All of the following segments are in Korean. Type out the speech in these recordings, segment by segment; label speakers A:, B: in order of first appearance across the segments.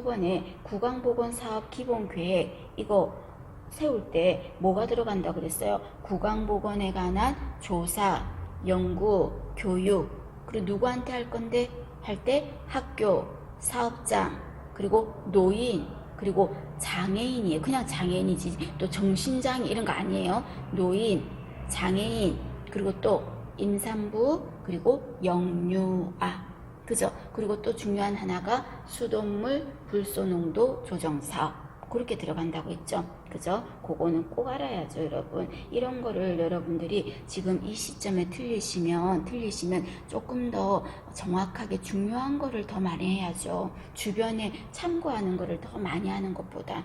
A: 저번에 구강보건사업 기본계획 이거 세울 때 뭐가 들어간다 그랬어요? 구강보건에 관한 조사, 연구, 교육, 그리고 누구한테 할 건데? 할 때 학교, 사업장, 그리고 노인, 그리고 장애인이에요. 그냥 장애인이지 또 정신장애 이런 거 아니에요. 노인, 장애인, 그리고 또 임산부, 그리고 영유아, 그죠? 그리고 또 중요한 하나가 수돗물 불소농도 조정 사업. 그렇게 들어간다고 했죠. 그죠? 그거는 꼭 알아야죠, 여러분. 이런 거를 여러분들이 지금 이 시점에 틀리시면 조금 더 정확하게 중요한 거를 더 많이 해야죠. 주변에 참고하는 거를 더 많이 하는 것보다.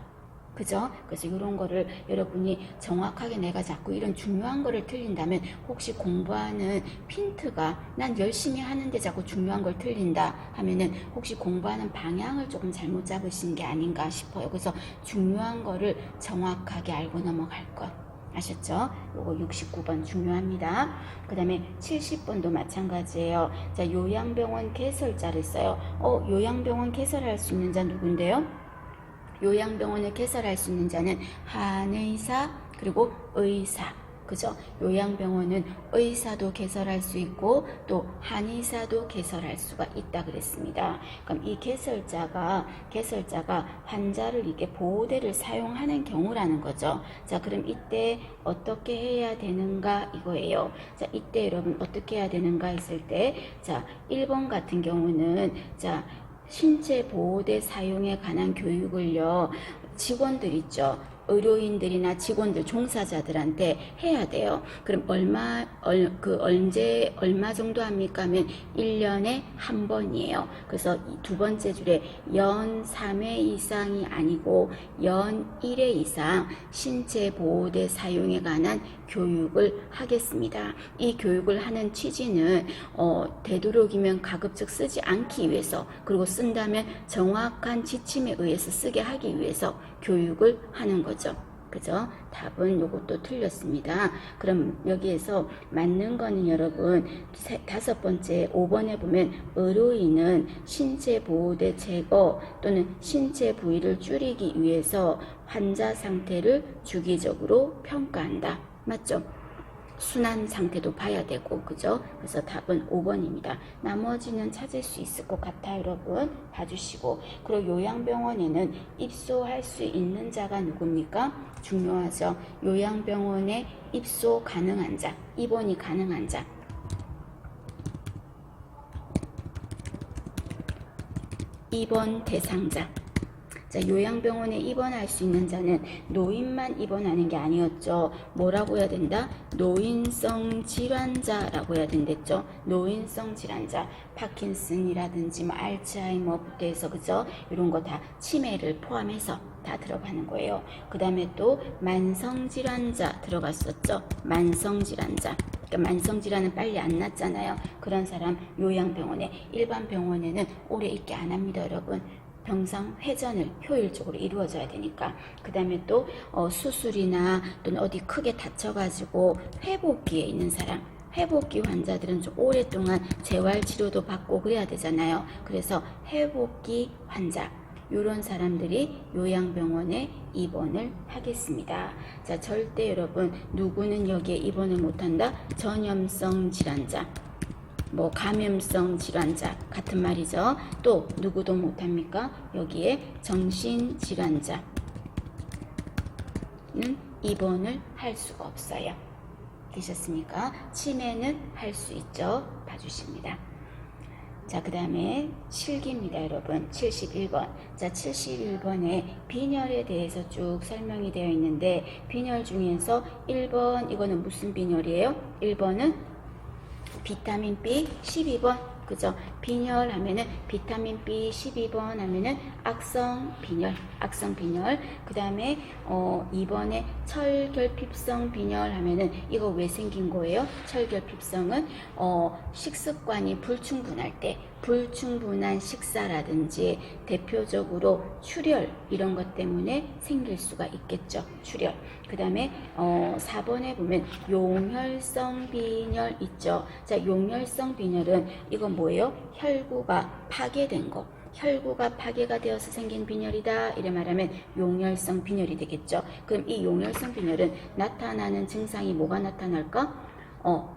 A: 그죠? 그래서 이런 거를 여러분이 정확하게 내가 자꾸 이런 중요한 거를 틀린다면 혹시 공부하는 핀트가 난 열심히 하는데 자꾸 중요한 걸 틀린다 하면은 혹시 공부하는 방향을 조금 잘못 잡으신 게 아닌가 싶어요. 그래서 중요한 거를 정확하게 알고 넘어갈 것. 아셨죠? 요거 69번 중요합니다. 그 다음에 70번도 마찬가지예요. 자, 요양병원 개설자를 써요. 요양병원 개설할 수 있는 자 누군데요? 요양병원을 개설할 수 있는 자는 한의사 그리고 의사, 그죠? 요양병원은 의사도 개설할 수 있고 또 한의사도 개설할 수가 있다 그랬습니다. 그럼 이 개설자가 환자를 이렇게 보호대를 사용하는 경우라는 거죠. 자, 그럼 이때 어떻게 해야 되는가 이거예요. 자, 이때 여러분 어떻게 해야 되는가 했을 때, 자, 1번 같은 경우는 자, 신체 보호대 사용에 관한 교육을요, 직원들 있죠. 의료인들이나 직원들, 종사자들한테 해야 돼요. 그럼 얼마 정도 합니까? 하면 1년에 한 번이에요. 그래서 두 번째 줄에 연 3회 이상이 아니고 연 1회 이상 신체 보호대 사용에 관한 교육을 하겠습니다. 이 교육을 하는 취지는 되도록이면 가급적 쓰지 않기 위해서, 그리고 쓴다면 정확한 지침에 의해서 쓰게 하기 위해서 교육을 하는 거죠. 그죠? 답은 요것도 틀렸습니다. 그럼 여기에서 맞는 거는 여러분 5번째 5번에 보면 의료인은 신체 보호대 제거 또는 신체 부위를 줄이기 위해서 환자 상태를 주기적으로 평가한다. 맞죠? 순환 상태도 봐야 되고, 그죠? 그래서 답은 5번입니다. 나머지는 찾을 수 있을 것 같아요, 여러분. 봐주시고. 그리고 요양병원에는 입소할 수 있는 자가 누굽니까? 중요하죠. 요양병원에 입소 가능한 자, 입원이 가능한 자. 입원 대상자. 자, 요양병원에 입원할 수 있는 자는 노인만 입원하는 게 아니었죠. 뭐라고 해야 된다? 노인성 질환자라고 해야 된댔죠. 노인성 질환자, 파킨슨이라든지 뭐 알츠하이머부터 해서, 그죠? 이런 거 다 치매를 포함해서 다 들어가는 거예요. 그 다음에 또 만성질환자 들어갔었죠. 만성질환자. 그러니까 만성질환은 빨리 안 낫잖아요. 그런 사람 요양병원에, 일반 병원에는 오래 있게 안 합니다, 여러분. 병상 회전을 효율적으로 이루어져야 되니까. 그 다음에 또 수술이나 또는 어디 크게 다쳐가지고 회복기에 있는 사람, 회복기 환자들은 좀 오랫동안 재활치료도 받고 그래야 되잖아요. 그래서 회복기 환자, 이런 사람들이 요양병원에 입원을 하겠습니다. 자, 절대 여러분 누구는 여기에 입원을 못한다? 전염성 질환자, 뭐 감염성 질환자 같은 말이죠. 또 누구도 못합니까? 여기에 정신질환자는 입원을 할 수가 없어요. 되셨습니까? 치매는 할 수 있죠. 봐주십니다. 자, 그 다음에 실기입니다, 여러분. 71번. 자, 71번에 빈혈에 대해서 쭉 설명이 되어 있는데, 빈혈 중에서 1번, 이거는 무슨 빈혈이에요? 1번은 비타민 B 12번, 그죠? 빈혈 하면은 비타민 B 12번 하면은 악성 빈혈. 그 다음에 2번에 철결핍성 빈혈 하면은 이거 왜 생긴 거예요? 철결핍성은 식습관이 불충분할 때, 불충분한 식사라든지 대표적으로 출혈 이런 것 때문에 생길 수가 있겠죠. 출혈. 그 다음에 4번에 보면 용혈성 빈혈 있죠. 자, 용혈성 빈혈은 이건 뭐예요? 혈구가 파괴된 거. 혈구가 파괴가 되어서 생긴 빈혈이다 이래 말하면 용혈성 빈혈이 되겠죠. 그럼 이 용혈성 빈혈은 나타나는 증상이 뭐가 나타날까?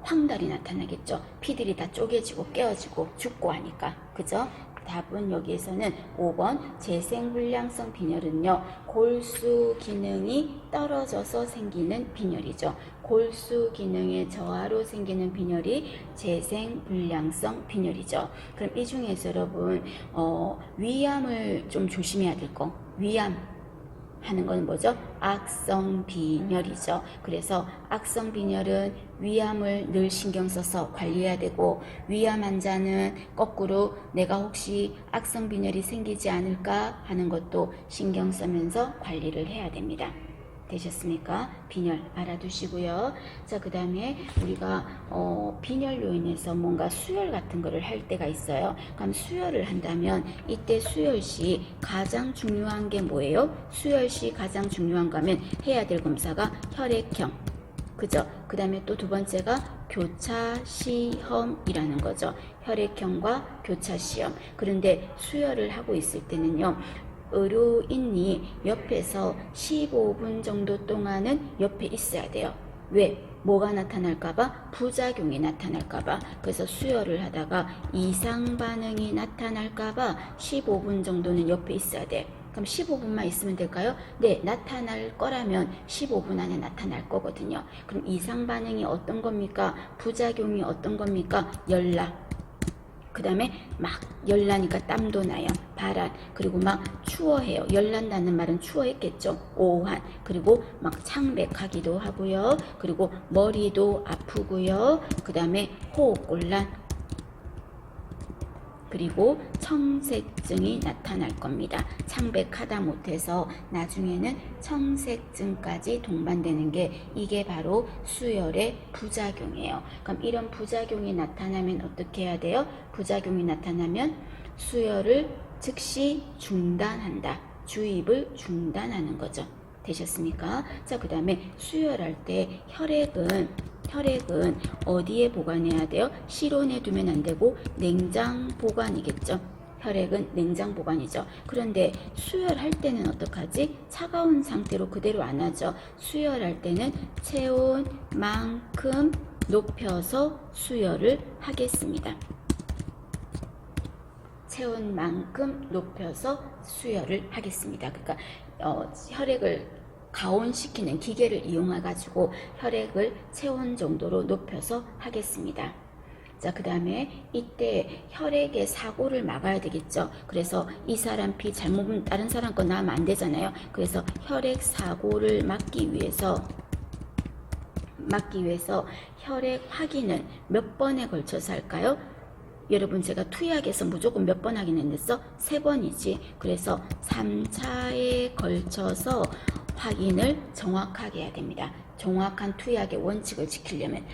A: 황달이 나타나겠죠. 피들이 다 쪼개지고 깨어지고 죽고 하니까. 그죠? 답은 여기에서는 5번 재생불량성 빈혈은요. 골수 기능이 떨어져서 생기는 빈혈이죠. 골수 기능의 저하로 생기는 빈혈이 재생불량성 빈혈이죠. 그럼 이 중에서 여러분 위암을 좀 조심해야 될 거. 위암 하는 건 뭐죠? 악성빈혈이죠. 그래서 악성빈혈은 위암을 늘 신경 써서 관리해야 되고, 위암 환자는 거꾸로 내가 혹시 악성빈혈이 생기지 않을까 하는 것도 신경 쓰면서 관리를 해야 됩니다. 되셨습니까? 빈혈 알아두시고요. 자, 그 다음에 우리가 빈혈로 인해서 뭔가 수혈 같은 거를 할 때가 있어요. 그럼 수혈을 한다면 이때 수혈 시 가장 중요한 게 뭐예요? 수혈 시 가장 중요한 거면 해야 될 검사가 혈액형, 그죠? 그 다음에 또 두 번째가 교차시험이라는 거죠. 혈액형과 교차시험. 그런데 수혈을 하고 있을 때는요, 의료인이 옆에서 15분 정도 동안은 옆에 있어야 돼요. 왜? 뭐가 나타날까봐? 부작용이 나타날까봐. 그래서 수혈을 하다가 이상 반응이 나타날까봐 15분 정도는 옆에 있어야 돼. 그럼 15분만 있으면 될까요? 네, 나타날 거라면 15분 안에 나타날 거거든요. 그럼 이상 반응이 어떤 겁니까? 부작용이 어떤 겁니까? 열나. 그 다음에 막 열나니까 땀도 나요. 발한. 그리고 막 추워해요. 열난다는 말은 추워했겠죠. 오한. 그리고 막 창백하기도 하고요. 그리고 머리도 아프고요. 그 다음에 호흡곤란. 그리고 청색증이 나타날 겁니다. 창백하다 못해서 나중에는 청색증까지 동반되는 게 이게 바로 수혈의 부작용이에요. 그럼 이런 부작용이 나타나면 어떻게 해야 돼요? 부작용이 나타나면 수혈을 즉시 중단한다. 주입을 중단하는 거죠. 되셨습니까? 자, 그 다음에 수혈할 때 혈액은 어디에 보관해야 돼요? 실온에 두면 안 되고 냉장 보관이겠죠. 혈액은 냉장 보관이죠. 그런데 수혈할 때는 어떡하지? 차가운 상태로 그대로 안 하죠. 수혈할 때는 체온만큼 높여서 수혈을 하겠습니다. 체온만큼 높여서 수혈을 하겠습니다. 그러니까 혈액을 가온시키는 기계를 이용해 가지고 혈액을 체온 정도로 높여서 하겠습니다. 자, 그 다음에 이때 혈액의 사고를 막아야 되겠죠. 그래서 이 사람 피 잘못 다른 사람 거 나으면 안 되잖아요. 그래서 혈액 사고를 막기 위해서 혈액 확인은 몇 번에 걸쳐서 할까요? 여러분, 제가 투약에서 무조건 몇 번 하긴 했어? 3번이지. 그래서 3차에 걸쳐서 확인을 정확하게 해야 됩니다. 정확한 투약의 원칙을 지키려면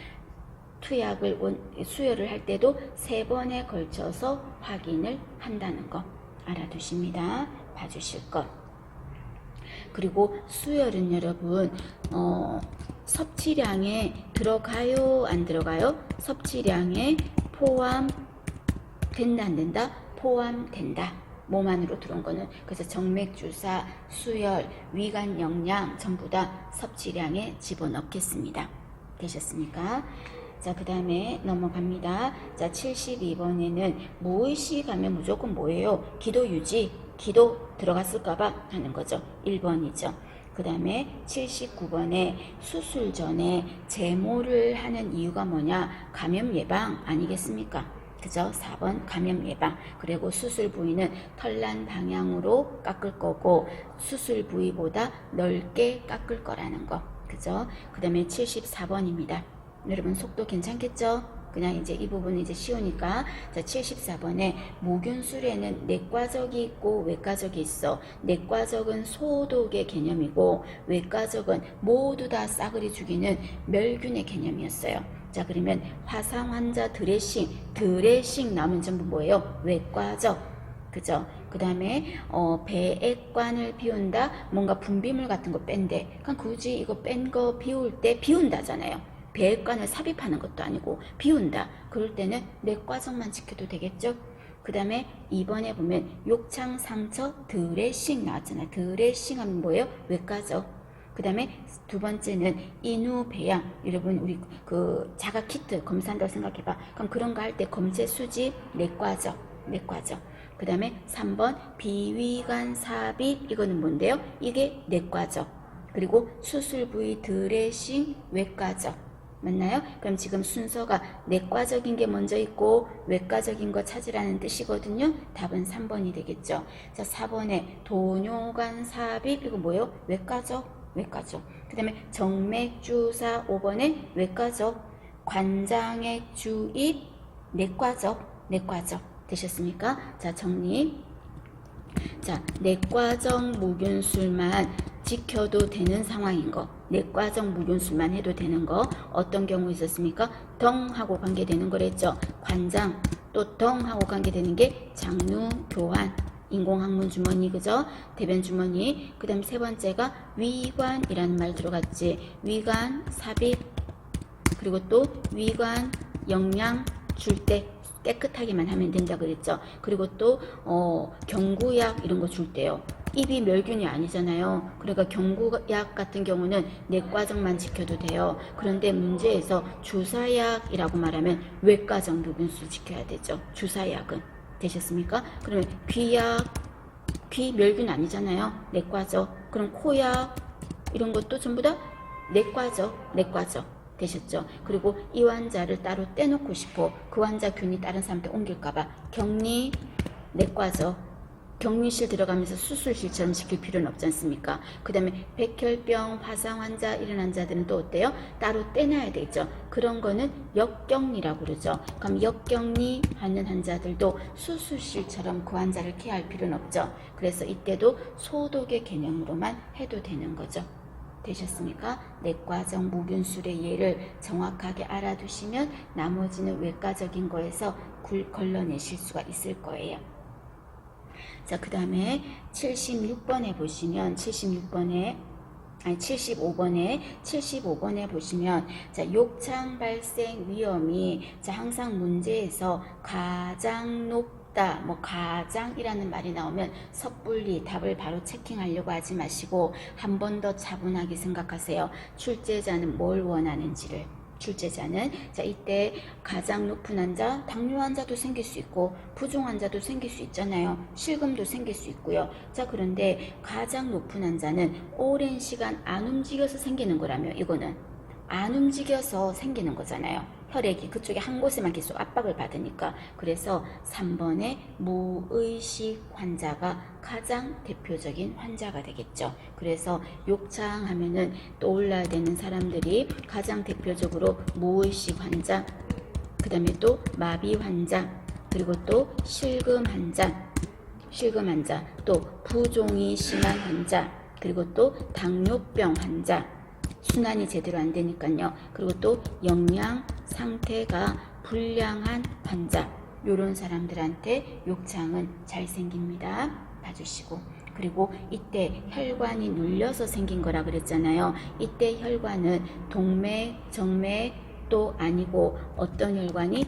A: 수혈을 할 때도 3번에 걸쳐서 확인을 한다는 거 알아두십니다. 봐주실 것. 그리고 수혈은 여러분 섭취량에 들어가요? 안 들어가요? 섭취량에 포함된다 안 된다? 포함된다. 몸 안으로 들어온 거는. 그래서 정맥주사, 수혈, 위관 영양 전부 다 섭취량에 집어넣겠습니다. 되셨습니까? 자, 그 다음에 넘어갑니다. 자, 72번에는 무의식 하면 무조건 뭐예요? 기도 유지, 기도 들어갔을까봐 하는 거죠. 1번이죠. 그 다음에 79번에 수술 전에 제모를 하는 이유가 뭐냐? 감염 예방 아니겠습니까? 그죠? 4번 감염 예방. 그리고 수술 부위는 털난 방향으로 깎을 거고 수술 부위보다 넓게 깎을 거라는 거. 그죠? 그 다음에 74번입니다. 여러분 속도 괜찮겠죠? 그냥 이제 이 부분은 이제 쉬우니까. 자, 74번에 모균술에는 내과적이 있고 외과적이 있어. 내과적은 소독의 개념이고 외과적은 모두 다 싸그리 죽이는 멸균의 개념이었어요. 자, 그러면 화상 환자 드레싱 나오면 전부 뭐예요? 외과적. 그죠? 그 다음에 배액관을 비운다. 뭔가 분비물 같은 거 뺀대. 그럼 굳이 이거 뺀 거 비울 때 비운다잖아요. 배액관을 삽입하는 것도 아니고 비운다. 그럴 때는 내과적만 지켜도 되겠죠? 그 다음에 2번에 보면 욕창 상처 드레싱 나왔잖아요. 드레싱 하면 뭐예요? 외과죠. 그 다음에 두 번째는 인후 배양. 여러분 우리 그 자가 키트 검사한다고 생각해봐. 그럼 그런 거 할 때 검체 수집 내과죠. 내과죠. 그 다음에 3번 비위관 삽입. 이거는 뭔데요? 이게 내과죠. 그리고 수술 부위 드레싱 외과죠. 맞나요? 그럼 지금 순서가 내과적인 게 먼저 있고 외과적인 거 찾으라는 뜻이거든요. 답은 3번이 되겠죠. 자, 4번에 도뇨관 삽입. 이거 뭐예요? 외과죠. 외과죠. 그 다음에 정맥 주사 5번에 외과죠. 관장액 주입 내과죠. 내과죠. 되셨습니까? 자, 정리. 자, 내과적 무균술만 지켜도 되는 상황인 거, 내과적 무균술만 해도 되는 거 어떤 경우 있었습니까? 덩하고 관계되는 거랬죠. 관장 또 덩하고 관계되는 게 장류 교환, 인공항문 주머니, 그죠? 대변 주머니. 그 다음 세 번째가 위관이라는 말 들어갔지. 위관 삽입, 그리고 또 위관 영양 줄 때 깨끗하게만 하면 된다 그랬죠. 그리고 또 경구약 이런 거 줄 때요. 입이 멸균이 아니잖아요. 그러니까 경구약 같은 경우는 내과적만 지켜도 돼요. 그런데 문제에서 주사약이라고 말하면 외과적 무균술 지켜야 되죠. 주사약은. 되셨습니까? 그러면 귀약, 귀 멸균 아니잖아요. 내과죠. 그럼 코약 이런 것도 전부 다 내과죠. 내과죠. 되셨죠? 그리고 이 환자를 따로 떼놓고 싶어. 그 환자 균이 다른 사람한테 옮길까봐. 격리 내과죠. 격리실 들어가면서 수술실처럼 시킬 필요는 없지 않습니까? 그 다음에 백혈병, 화상 환자 이런 환자들은 또 어때요? 따로 떼놔야 되죠. 그런 거는 역격리라고 그러죠. 그럼 역격리 하는 환자들도 수술실처럼 그 환자를 케어할 필요는 없죠. 그래서 이때도 소독의 개념으로만 해도 되는 거죠. 되셨습니까? 내과적 무균술의 예를 정확하게 알아두시면 나머지는 외과적인 거에서 걸러내실 수가 있을 거예요. 자, 그 다음에 76번에 보시면 75번에 보시면 자, 욕창 발생 위험이 자, 항상 문제에서 가장 높다, 뭐 가장이라는 말이 나오면 섣불리 답을 바로 체킹하려고 하지 마시고 한 번 더 차분하게 생각하세요. 출제자는 뭘 원하는지를. 출제자는 자, 이때 가장 높은 환자, 당뇨 환자도 생길 수 있고 부종 환자도 생길 수 있잖아요. 실금도 생길 수 있고요. 자, 그런데 가장 높은 환자는 오랜 시간 안 움직여서 생기는 거라며. 이거는 안 움직여서 생기는 거잖아요. 혈액이 그쪽에 한 곳에만 계속 압박을 받으니까. 그래서 3번의 무의식 환자가 가장 대표적인 환자가 되겠죠. 그래서 욕창 하면은 떠올라야 되는 사람들이 가장 대표적으로 무의식 환자, 그 다음에 또 마비 환자, 그리고 또 실금 환자, 또 부종이 심한 환자, 그리고 또 당뇨병 환자, 순환이 제대로 안 되니까요. 그리고 또 영양 상태가 불량한 환자, 요런 사람들한테 욕창은 잘 생깁니다. 봐주시고. 그리고 이때 혈관이 눌려서 생긴 거라 그랬잖아요. 이때 혈관은 동맥, 정맥 또 아니고 어떤 혈관이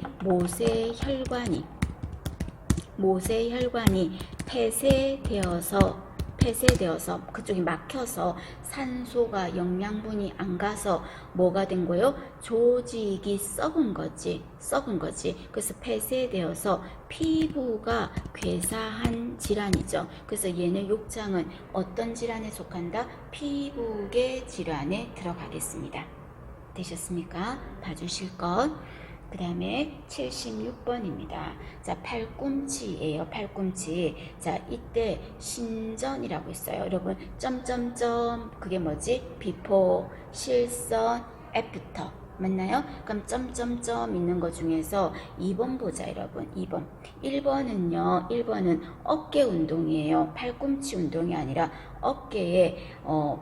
A: 모세혈관이 폐쇄되어서 그쪽이 막혀서 산소가 영양분이 안 가서 뭐가 된 거예요? 조직이 썩은 거지. 그래서 폐쇄되어서 피부가 괴사한 질환이죠. 그래서 얘는 욕창은 어떤 질환에 속한다? 피부계 질환에 들어가겠습니다. 되셨습니까? 봐주실 것. 그 다음에 76번입니다. 자, 팔꿈치예요. 팔꿈치. 자, 이때 신전이라고 있어요. 여러분, 점점점 그게 뭐지? 비포, 실선, 애프터. 맞나요? 그럼 점점점 있는 것 중에서 2번 보자, 여러분. 2번. 1번은 어깨 운동이에요. 팔꿈치 운동이 아니라 어깨의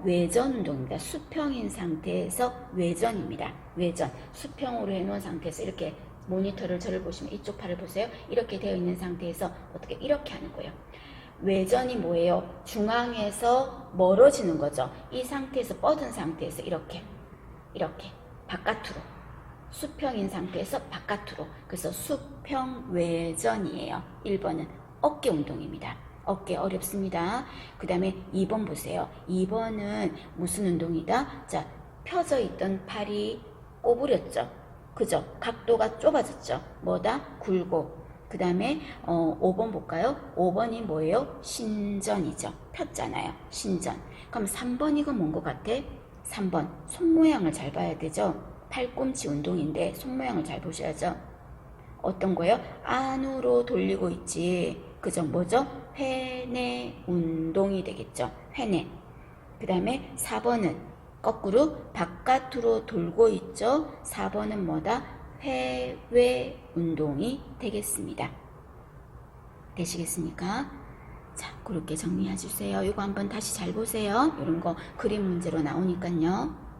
A: 외전 운동입니다. 수평인 상태에서 외전입니다. 외전. 수평으로 해놓은 상태에서 이렇게 모니터를 저를 보시면 이쪽 팔을 보세요. 이렇게 되어 있는 상태에서 어떻게 이렇게 하는 거예요. 외전이 뭐예요? 중앙에서 멀어지는 거죠. 이 상태에서 뻗은 상태에서 이렇게 바깥으로 수평인 상태에서 바깥으로. 그래서 수평외전이에요. 1번은 어깨 운동입니다. 어깨 어렵습니다. 그 다음에 2번 보세요. 2번은 무슨 운동이다? 자, 펴져 있던 팔이 꼬부렸죠. 그죠? 각도가 좁아졌죠. 뭐다? 굴곡. 그 다음에 5번 볼까요? 5번이 뭐예요? 신전이죠. 폈잖아요. 신전. 그럼 3번 이거 뭔 것 같아? 3번 손 모양을 잘 봐야 되죠. 팔꿈치 운동인데 손 모양을 잘 보셔야죠. 어떤 거예요? 안으로 돌리고 있지. 그죠? 뭐죠? 회내 운동이 되겠죠. 회내. 그 다음에 4번은 거꾸로 바깥으로 돌고 있죠. 4번은 뭐다? 회외 운동이 되겠습니다. 되시겠습니까? 자, 그렇게 정리해 주세요. 이거 한번 다시 잘 보세요. 이런 거 그림 문제로 나오니까요.